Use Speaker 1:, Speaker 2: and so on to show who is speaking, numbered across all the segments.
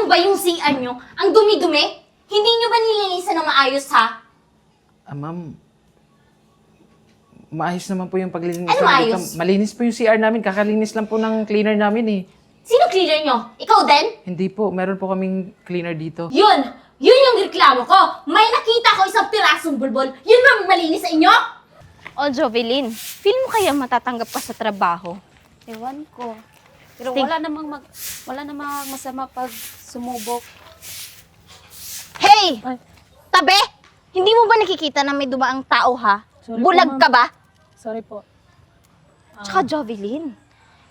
Speaker 1: mo ba yung CR nyo? Ang dumi-dumi? Hindi nyo ba nilinisan ng maayos, ha?
Speaker 2: Ma'am, maayos naman po yung paglilinis
Speaker 1: Ano
Speaker 2: namin
Speaker 1: maayos?
Speaker 2: dito. Malinis po yung CR namin. Kakalinis lang po ng cleaner namin eh.
Speaker 1: Sino cleaner nyo? Ikaw din?
Speaker 2: Hindi po. Meron po kaming cleaner dito.
Speaker 1: Yun! Yun yung reklamo ko! May nakita ko isang pirasong bulbol. Yun ba malinis sa inyo?
Speaker 3: O, Jovelyn, feel mo kaya matatanggap ka sa trabaho?
Speaker 4: Ewan ko. Pero
Speaker 3: Ting-
Speaker 4: wala namang masama pag sumubok.
Speaker 3: Hey!
Speaker 4: Ay.
Speaker 3: Tabi! Hindi mo ba nakikita na may dumaang tao, ha?
Speaker 4: Sorry
Speaker 3: Bulag
Speaker 4: po, ma'am.
Speaker 3: ka ba?
Speaker 4: Sorry po.
Speaker 3: Tsaka, Jovelyn,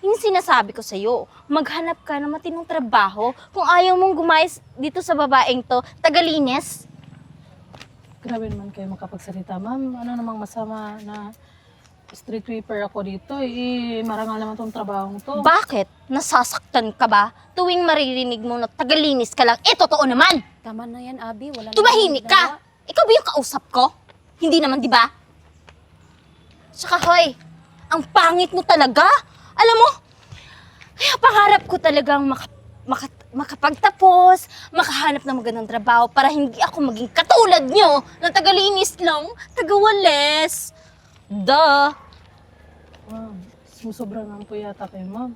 Speaker 3: yung sinasabi ko sa'yo, maghanap ka ng matinong trabaho kung ayaw mong gumayos dito sa babaeng to, tagalinis.
Speaker 4: Grabe naman kayo makapagsalita, ma'am. Ano namang masama na street sweeper ako dito. Marangal naman tong trabahong to.
Speaker 3: Bakit? Nasasaktan ka ba? Tuwing maririnig mo na tagalinis ka lang, totoo naman!
Speaker 4: Tama na yan, Abby. Wala
Speaker 3: Tumahimik
Speaker 4: namang
Speaker 3: ka! Ikaw ba yung kausap ko? Hindi naman, di ba? Tsaka, hoy, ang pangit mo talaga. Alam mo, kaya pangarap ko talagang makapagtapos, makahanap ng magandang trabaho para hindi ako maging katulad nyo na tagalinis lang, tagawales. Duh!
Speaker 4: Ma'am, sumusobra nga po yata kayo, ma'am.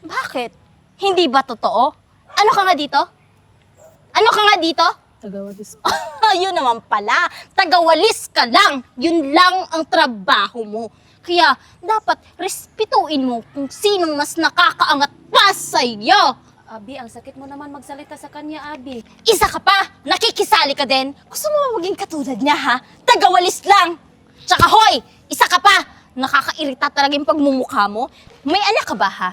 Speaker 3: Bakit? Hindi ba totoo? Ano ka nga dito? Ano ka nga dito?
Speaker 4: Tagawadis.
Speaker 3: Yun naman pala, tagawalis ka lang. Yun lang ang trabaho mo. Kaya dapat respetuin mo kung sinong mas nakakaangat pa sa'yo.
Speaker 4: Abby, ang sakit mo naman magsalita sa kanya, Abby.
Speaker 3: Isa ka pa, nakikisali ka din. Gusto mo ba maging katulad niya, ha? Tagawalis lang. Tsaka hoy, isa ka pa, nakakairita talaga yung pagmumukha mo. May anak ka ba, ha?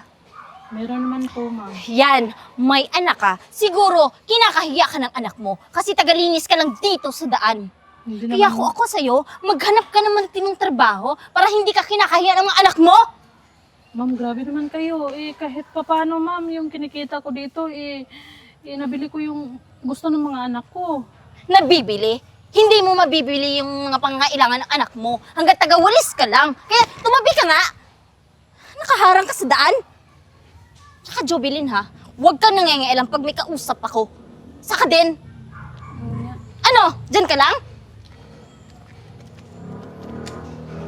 Speaker 4: Meron naman po, ma'am.
Speaker 3: Yan, may anak ka. Siguro, kinakahiya ka ng anak mo kasi tagalinis ka lang dito sa daan.
Speaker 4: Hindi
Speaker 3: Kaya
Speaker 4: naman,
Speaker 3: kung ako sa'yo, maghanap ka naman tinong trabaho para hindi ka kinakahiya ng mga anak mo.
Speaker 4: ma'am, grabe naman kayo. Kahit papano, ma'am, yung kinikita ko dito, nabili ko yung gusto ng mga anak ko.
Speaker 3: Nabibili. Hindi mo mabibili yung mga pangangailangan ng anak mo hanggat tagawalis ka lang. Kaya tumabi ka nga. Nakaharang ka sa daan. Tsaka Jovelyn ha, huwag ka nangengialam pag may kausap ako. Saka din. Ano? Diyan ka lang?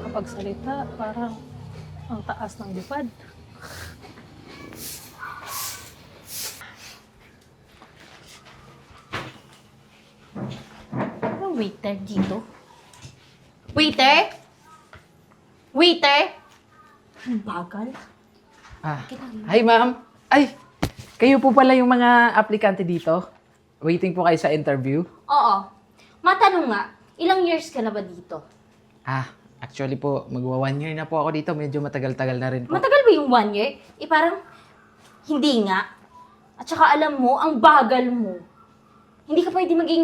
Speaker 4: Kapag salita, parang ang taas ng lipad.
Speaker 1: Anong waiter dito? Waiter? Waiter? Ang bagal.
Speaker 2: Hi, ma'am. Ay, kayo po pala yung mga aplikante dito? Waiting po kayo sa interview?
Speaker 1: Oo. Matanong nga, ilang years ka na ba dito?
Speaker 2: Actually po, magwa 1 year na po ako dito. Medyo matagal-tagal na rin po.
Speaker 1: Matagal ba yung 1 year? Parang, hindi nga. At saka alam mo, ang bagal mo. Hindi ka pwede maging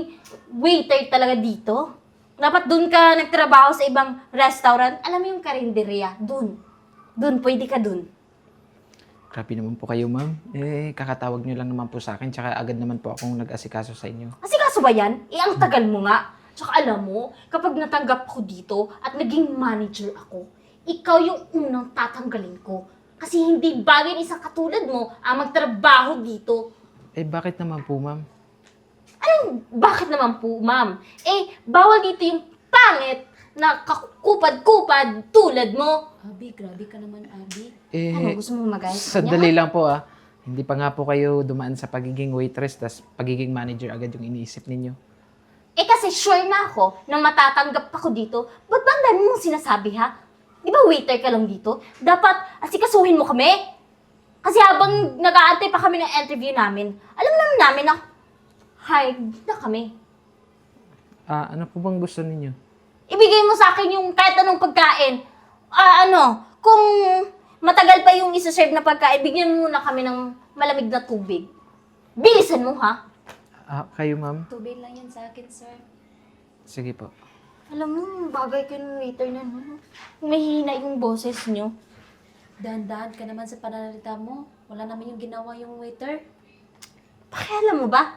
Speaker 1: waiter talaga dito. Dapat dun ka nagtrabaho sa ibang restaurant. Alam mo yung karinderya, dun. Dun, pwede ka dun.
Speaker 2: Grabe naman po kayo, ma'am. Kakatawag nyo lang naman po sa akin. Tsaka agad naman po akong nag-asikaso sa inyo.
Speaker 1: Kasi kaso ba yan? Ang tagal mo nga. Tsaka alam mo, kapag natanggap ako dito at naging manager ako, ikaw yung unang tatanggalin ko. Kasi hindi bagay isang katulad mo ang magtrabaho dito.
Speaker 2: Bakit naman po, ma'am?
Speaker 1: Bakit naman po, ma'am? Bawal dito yung pangit na kakupad-kupad tulad mo.
Speaker 4: Abby, grabe ka naman, Abby.
Speaker 1: Ano, gusto mo magayos sa kanya?
Speaker 2: Sandali lang po Hindi pa nga po kayo dumaan sa pagiging waitress, tas pagiging manager agad yung iniisip ninyo.
Speaker 1: Kasi sure na ako na matatanggap ako dito. Ba't ba ang dami mong sinasabi, ha? Di ba waiter ka lang dito? Dapat asikasuhin mo kami. Kasi habang nag-aantay pa kami ng interview namin, alam naman namin na hired na kami.
Speaker 2: Ano po bang gusto ninyo?
Speaker 1: Ibigay mo sa akin yung kahit anong pagkain. Kung matagal pa yung isa-serve na pagkain, bigyan mo muna kami ng malamig na tubig. Bilisan mo, ha?
Speaker 2: Kayo, ma'am?
Speaker 4: Tubig lang yan sa akin, sir.
Speaker 2: Sige po.
Speaker 1: Alam mo, bagay kayo ng waiter na, no? Mahihina yung boses nyo.
Speaker 4: Dahan-dahan ka naman sa pananalita mo. Wala naman yung ginawa yung waiter.
Speaker 1: Pakialam mo ba?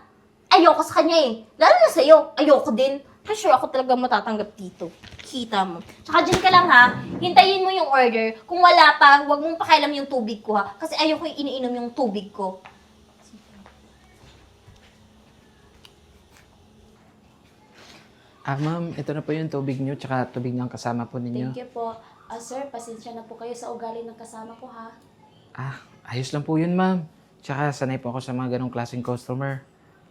Speaker 1: Ayoko sa kanya eh. Lalo na sa'yo, ayoko din. Pero sure ako talaga matatanggap dito. Kita mo. Tsaka dyan ka lang ha, hintayin mo yung order. Kung wala pa, huwag mong pakialam yung tubig ko ha. Kasi ayoko yung iniinom yung tubig ko.
Speaker 2: Ma'am, ito na po yung tubig nyo, tsaka tubig ng kasama po ninyo.
Speaker 1: Thank you po. Sir, pasensya na po kayo sa ugali ng kasama ko, ha?
Speaker 2: Ayos lang po yun, ma'am. Tsaka sanay po ako sa mga ganong klaseng customer.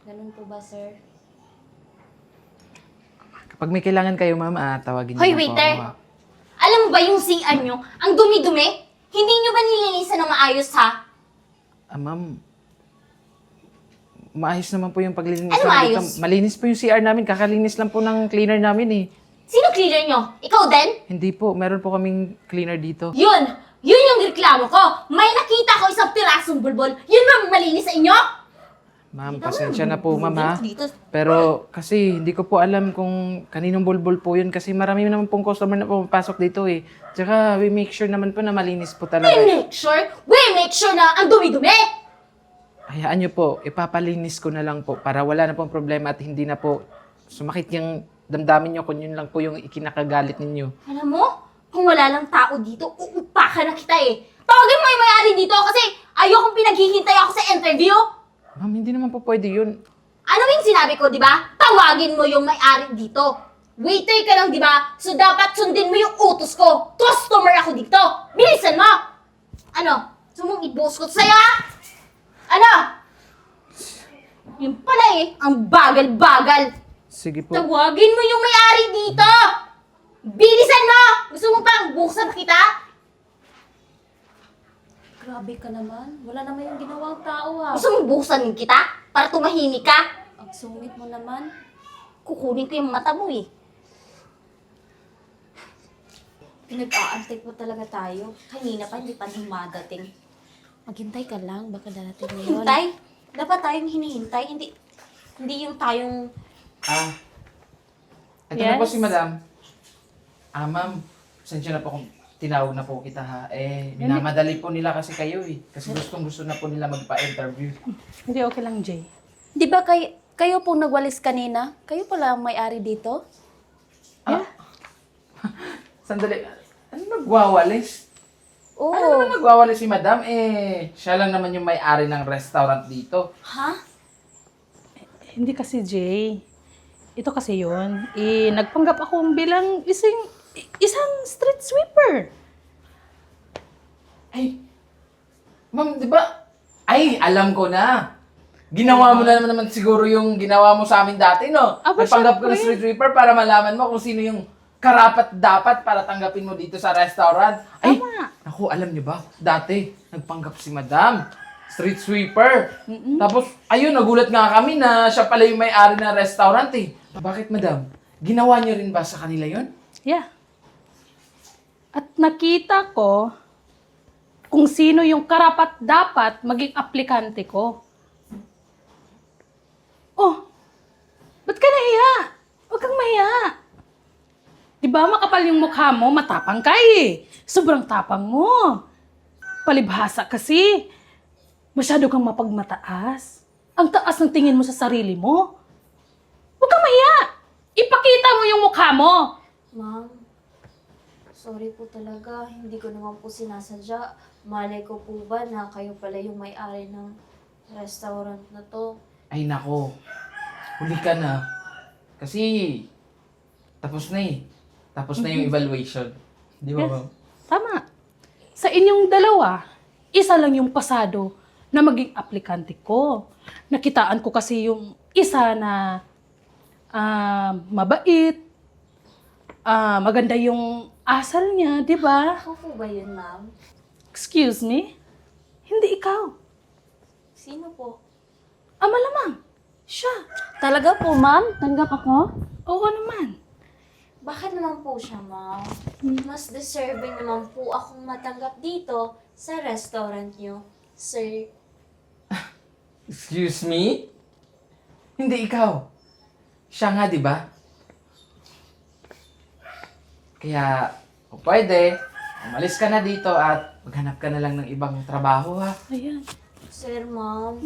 Speaker 1: Ganun po ba, sir?
Speaker 2: Kapag may kailangan kayo, ma'am, tawagin niyo
Speaker 3: Hoy,
Speaker 2: lang po
Speaker 3: waiter!
Speaker 2: ako.
Speaker 3: Alam mo ba yung CR nyo? Ang dumi-dumi? Hindi nyo ba nilinisan ng maayos, ha?
Speaker 2: Ma'am, maayos naman po yung paglilinis.
Speaker 3: Ano
Speaker 2: namin dito.
Speaker 3: maayos?
Speaker 2: Malinis po yung CR namin. Kakalinis lang po ng cleaner namin eh.
Speaker 3: Sino cleaner nyo? Ikaw din?
Speaker 2: Hindi po, meron po kaming cleaner dito.
Speaker 3: Yun! Yun yung reklamo ko! May nakita ko isang pirasong bulbol. Yun ba malinis sa inyo?
Speaker 2: Ma'am, pasensya na po, ma'am ha.
Speaker 3: Dito.
Speaker 2: Pero kasi hindi ko po alam kung kaninong bulbul po yun kasi marami naman pong customer na pumapasok dito eh. Tsaka we make sure naman po na malinis po talaga.
Speaker 3: We make sure na ang dumi-dumi!
Speaker 2: Hayaan niyo po, ipapalinis ko na lang po para wala na pong problema at hindi na po sumakit yung damdamin niyo kung yun lang po yung ikinakagalit ninyo.
Speaker 3: Alam mo, kung wala lang tao dito, uupakan na kita eh. Tawagin mo yung may-ari dito kasi ayokong pinaghihintay ako sa interview.
Speaker 2: Ma'am, hindi naman po pwede yun.
Speaker 3: Ano yung sinabi ko, di ba? Tawagin mo yung may-ari dito. Waiter ka lang, di ba? So dapat sundin mo yung utos ko. Customer ako dito. Bilisan mo! Ano? Sumong i-boss ko sa'yo, ha? Ano? Yun pala eh, ang bagal-bagal.
Speaker 2: Sige po.
Speaker 3: Tawagin mo yung may-ari dito! Bilisan mo! Gusto mo pang buksan kita?
Speaker 1: Grabe ka naman. Wala naman yung ginawang tao, ha?
Speaker 3: Gusto mo buksan kita? Para tumahimik ka?
Speaker 1: Ang sungit mo naman.
Speaker 3: Kukunin ko yung mata mo eh.
Speaker 1: Pinag-aantay po talaga tayo. Kanina pa, hindi pa dumadating. Maghintay ka lang, baka darating na yun.
Speaker 3: Hintay?
Speaker 1: Dapat tayong hinihintay, hindi yung tayong...
Speaker 2: Ito na po
Speaker 4: Yes?
Speaker 2: si madam. Ma'am, pasensya na po kung tinawag na po kita ha. Minamadali po nila kasi kayo eh. Kasi gustong-gusto na po nila magpa-interview.
Speaker 4: Hindi, okay lang, Jay.
Speaker 1: Di ba kayo po nagwalis kanina? Kayo pala ang may-ari dito?
Speaker 2: Sandali, ano nagwawalis?
Speaker 1: Oo.
Speaker 2: Ano naman nagwawalis si madam? Siya lang naman yung may-ari ng restaurant dito.
Speaker 1: Ha?
Speaker 4: Hindi kasi, Jay. Ito kasi yun. Nagpanggap akong bilang isang street sweeper.
Speaker 2: Ma'am, di ba? Alam ko na. Ginawa mo na naman siguro yung ginawa mo sa amin dati, no? Nagpanggap ka ng street sweeper para malaman mo kung sino yung karapat-dapat para tanggapin mo dito sa restaurant. Naku, alam niyo ba? Dati, nagpanggap si madam. Street sweeper. Tapos, ayun, nagulat nga kami na siya pala yung may-ari ng restaurant eh. Bakit, madam? Ginawa niyo rin ba sa kanila yon?
Speaker 4: Yeah. At nakita ko kung sino yung karapat-dapat maging aplikante ko. Oh, ba't ka nahiya? Huwag kang mahiya. Di ba makapal yung mukha mo, matapang ka eh. Sobrang tapang mo. Palibhasa kasi. Masyado kang mapagmataas. Ang taas ng tingin mo sa sarili mo. Huwag kang mahiya. Ipakita mo yung mukha mo.
Speaker 1: Ma'am, sorry po talaga. Hindi ko naman po sinasadya. Malay ko po ba na kayo pala yung may-ari ng restaurant na to?
Speaker 2: Ay nako, huli ka na. Kasi, tapos na eh. Tapos na yung evaluation. Di ba,
Speaker 4: Yes.
Speaker 2: ma'am?
Speaker 4: Tama. Sa inyong dalawa, isa lang yung pasado na maging aplikante ko. Nakitaan ko kasi yung isa na mabait, maganda yung asal niya, di ba?
Speaker 1: Ako po ba yun, ma'am?
Speaker 4: Excuse me? Hindi ikaw.
Speaker 1: Sino po?
Speaker 4: Malamang. Siya.
Speaker 1: Talaga po, ma'am? Tanggap ako?
Speaker 4: Oo naman.
Speaker 1: Bakit naman po siya, ma'am? Mas deserving naman po akong matanggap dito sa restaurant niyo, sir.
Speaker 2: Excuse me? Hindi ikaw. Siya nga, di ba? Kaya, kung pwede, umalis ka na dito at maghanap ka na lang ng ibang trabaho, ha?
Speaker 4: Ayan.
Speaker 1: Sir, ma'am.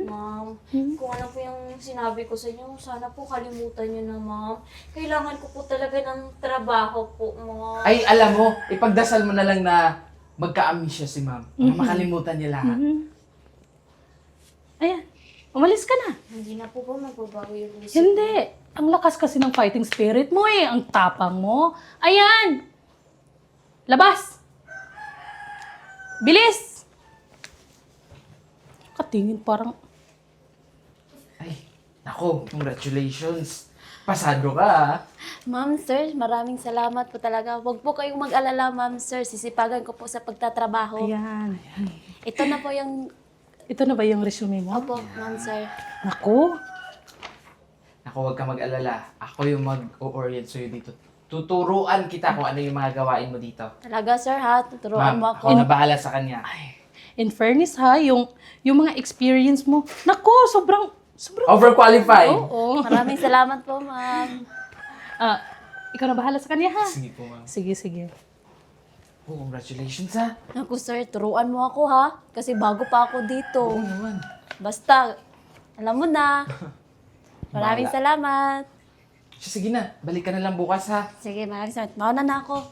Speaker 1: Ma'am, kung ano po yung sinabi ko sa inyo, sana po kalimutan niyo na, ma'am. Kailangan ko po talaga ng trabaho po, ma'am.
Speaker 2: Ay, alam mo, ipagdasal mo na lang na magka-amnesia si ma'am. Na makalimutan niya lahat.
Speaker 4: Ayan. Umalis ka na.
Speaker 1: Hindi na po ba magbabago yung isip?
Speaker 4: Hindi. Ang lakas kasi ng fighting spirit mo eh. Ang tapang mo. Ayan! Labas! Bilis! Katingin parang...
Speaker 2: Ay, nako, congratulations. Pasado ka, ha?
Speaker 5: Ma'am, sir, maraming salamat po talaga. Huwag po kayong mag-alala, ma'am, sir. Sisipagan ko po sa pagtatrabaho.
Speaker 4: Ayan.
Speaker 5: Ito na po yung...
Speaker 4: Ito na ba yung resume mo?
Speaker 5: Opo, ma'am, sir.
Speaker 4: Naku,
Speaker 2: Nako, huwag ka mag-alala. Ako yung mag-o-orient sa'yo dito. Tuturuan kita kung ano yung mga gawain mo dito.
Speaker 5: Talaga, sir, ha? Tuturuan
Speaker 2: Ma'am,
Speaker 5: mo
Speaker 2: ako
Speaker 5: ako.
Speaker 2: na bahala sa kanya.
Speaker 4: in fairness ha, yung mga experience mo, naku, sobrang,
Speaker 2: Overqualified.
Speaker 4: oo.
Speaker 5: Maraming salamat po, ma'am.
Speaker 4: Ah, ikaw na bahala sa kanya ha.
Speaker 2: Sige po, ma'am.
Speaker 4: Sige, sige.
Speaker 2: Oh, congratulations, ha?
Speaker 5: Naku, sir, turuan mo ako, ha? Kasi bago pa ako dito.
Speaker 2: Oo naman.
Speaker 5: Basta, alam mo na. Maraming
Speaker 2: Bahala.
Speaker 5: salamat.
Speaker 2: Sige na, balik ka na lang bukas, ha?
Speaker 5: Sige, maraming salamat. Mauna na ako.